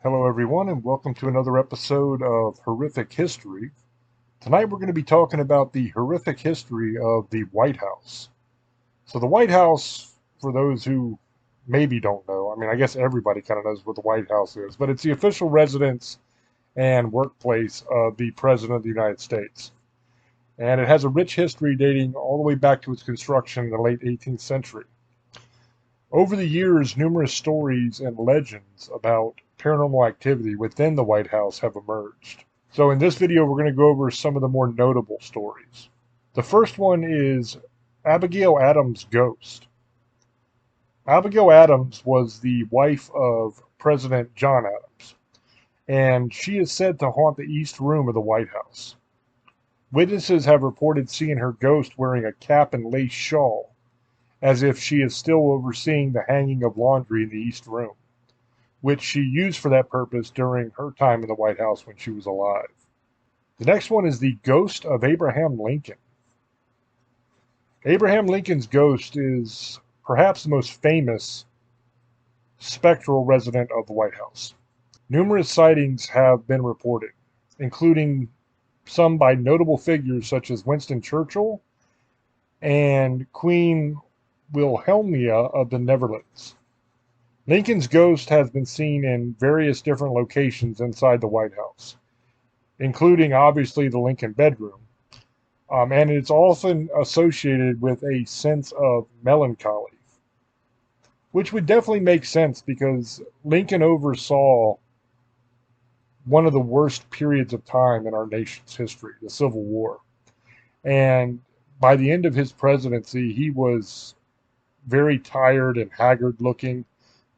Hello, everyone, and welcome to another episode of Horrific History. Tonight, we're going to be talking about the horrific history of the White House. So, the White House, for those who maybe don't know, I guess everybody kind of knows what the White House is, but it's the official residence and workplace of the President of the United States. And it has a rich history dating all the way back to its construction in the late 18th century. Over the years, numerous stories and legends about paranormal activity within the White House have emerged. So, in this video, we're going to go over some of the more notable stories. The first one is Abigail Adams' ghost. Abigail Adams was the wife of President John Adams, and she is said to haunt the East Room of the White House. Witnesses have reported seeing her ghost wearing a cap and lace shawl, as if she is still overseeing the hanging of laundry in the East Room, which she used for that purpose during her time in the White House when she was alive. The next one is the ghost of Abraham Lincoln. Abraham Lincoln's ghost is perhaps the most famous spectral resident of the White House. Numerous sightings have been reported, including some by notable figures such as Winston Churchill and Queen Wilhelmina of the Netherlands. Lincoln's ghost has been seen in various different locations inside the White House, including obviously the Lincoln bedroom, and it's often associated with a sense of melancholy, which would definitely make sense because Lincoln oversaw one of the worst periods of time in our nation's history, the Civil War. And by the end of his presidency, he was very tired and haggard looking,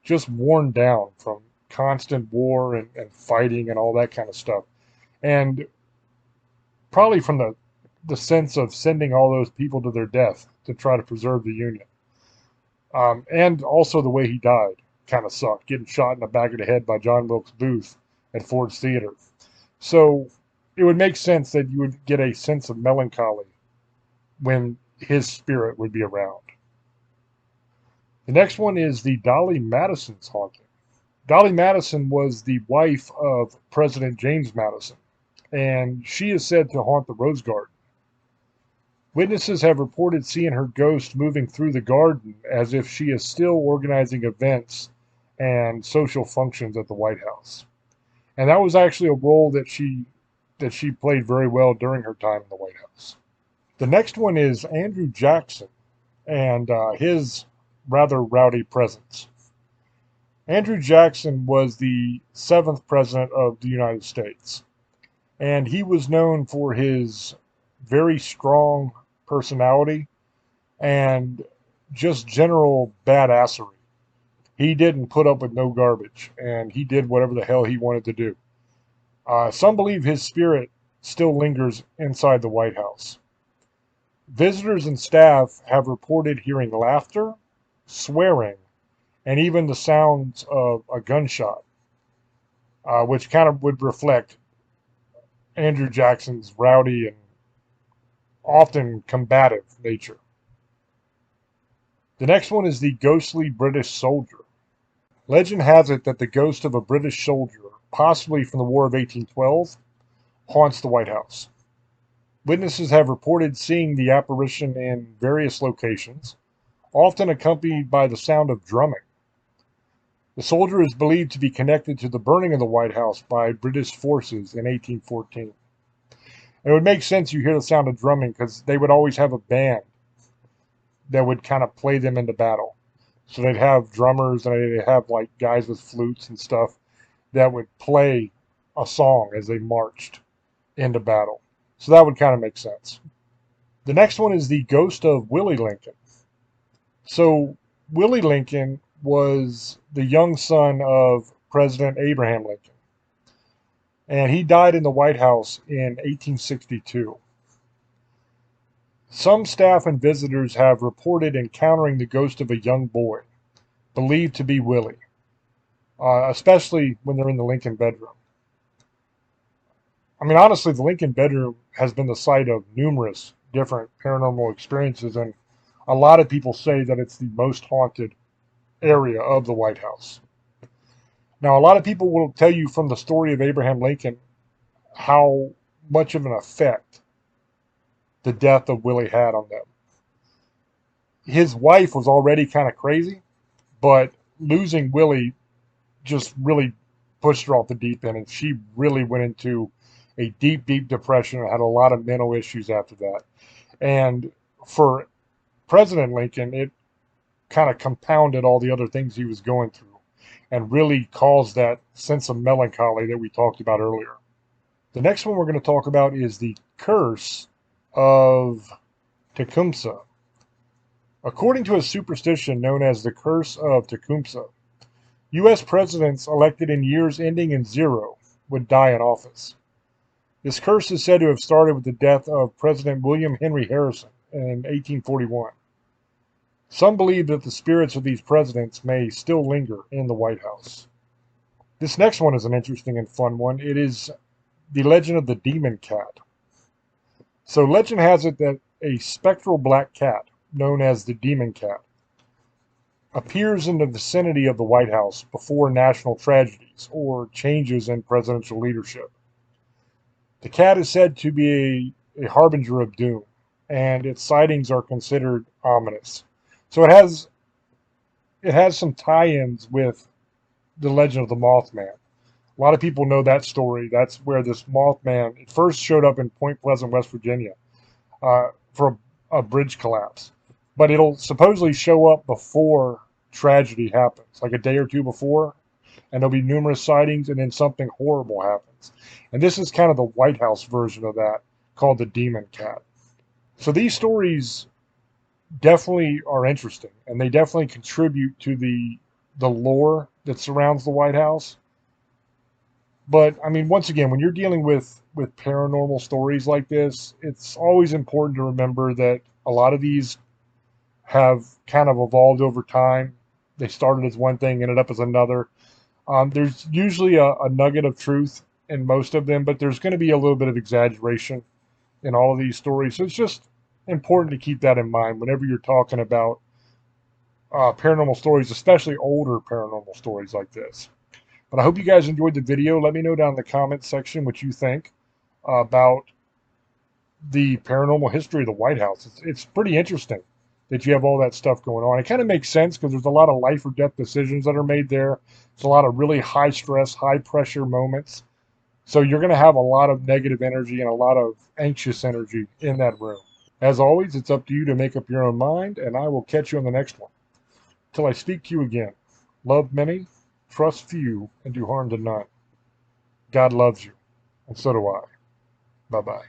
just worn down from constant war and fighting and all that kind of stuff. And probably from the sense of sending all those people to their death to try to preserve the Union. And also the way he died kind of sucked, getting shot in the back of the head by John Wilkes Booth at Ford's Theater. So it would make sense that you would get a sense of melancholy when his spirit would be around. The next one is the Dolly Madison's haunting. Dolly Madison was the wife of President James Madison, and she is said to haunt the Rose Garden. Witnesses have reported seeing her ghost moving through the garden as if she is still organizing events and social functions at the White House. And that was actually a role that she played very well during her time in the White House. The next one is Andrew Jackson and his rather rowdy presence. Andrew Jackson was the 7th president of the United States, and he was known for his very strong personality and just general badassery. He didn't put up with no garbage, and he did whatever the hell he wanted to do. Some believe his spirit still lingers inside the White House. Visitors and staff have reported hearing laughter, swearing, and even the sounds of a gunshot, which kind of would reflect Andrew Jackson's rowdy and often combative nature. The next one is the ghostly British soldier. Legend has it that the ghost of a British soldier, possibly from the War of 1812, haunts the White House. Witnesses have reported seeing the apparition in various locations, often accompanied by the sound of drumming. The soldier is believed to be connected to the burning of the White House by British forces in 1814. And it would make sense you hear the sound of drumming because they would always have a band that would kind of play them into battle. So they'd have drummers and they'd have like guys with flutes and stuff that would play a song as they marched into battle. So that would kind of make sense. The next one is the ghost of Willie Lincoln. So Willie Lincoln was the young son of President Abraham Lincoln, and he died in the White House in 1862. Some staff and visitors have reported encountering the ghost of a young boy, believed to be Willie, especially when they're in the Lincoln bedroom. Honestly, the Lincoln bedroom has been the site of numerous different paranormal experiences, and a lot of people say that it's the most haunted area of the White House. Now, a lot of people will tell you from the story of Abraham Lincoln how much of an effect the death of Willie had on them. His wife was already kind of crazy, but losing Willie just really pushed her off the deep end, and she really went into a deep, deep depression and had a lot of mental issues after that. And for President Lincoln, it kind of compounded all the other things he was going through and really caused that sense of melancholy that we talked about earlier. The next one we're going to talk about is the curse of Tecumseh. According to a superstition known as the curse of Tecumseh, U.S. presidents elected in years ending in 0 would die in office. This curse is said to have started with the death of President William Henry Harrison in 1841. Some believe that the spirits of these presidents may still linger in the White House. This next one is an interesting and fun one. It is the legend of the demon cat. So legend has it that a spectral black cat, known as the demon cat, appears in the vicinity of the White House before national tragedies or changes in presidential leadership. The cat is said to be a harbinger of doom, and its sightings are considered ominous. So it has some tie-ins with the legend of the Mothman. A lot of people know that story. That's where this Mothman it first showed up in Point Pleasant, West Virginia, for a bridge collapse. But it'll supposedly show up before tragedy happens, like a day or two before, and there'll be numerous sightings, and then something horrible happens. And this is kind of the White House version of that, called the Demon Cat. So these stories definitely are interesting, and they definitely contribute to the lore that surrounds the White House. But I mean, once again, when you're dealing with paranormal stories like this, it's always important to remember that a lot of these have kind of evolved over time. They started as one thing, ended up as another. There's usually a nugget of truth in most of them, but there's going to be a little bit of exaggeration in all of these stories. So it's just important to keep that in mind whenever you're talking about paranormal stories, especially older paranormal stories like this. But I hope you guys enjoyed the video. Let me know down in the comments section what you think about the paranormal history of the White House. It's pretty interesting that you have all that stuff going on. It kind of makes sense because there's a lot of life or death decisions that are made there. There's a lot of really high stress, high pressure moments. So you're going to have a lot of negative energy and a lot of anxious energy in that room. As always, it's up to you to make up your own mind, and I will catch you on the next one. Till I speak to you again, love many, trust few, and do harm to none. God loves you, and so do I. Bye-bye.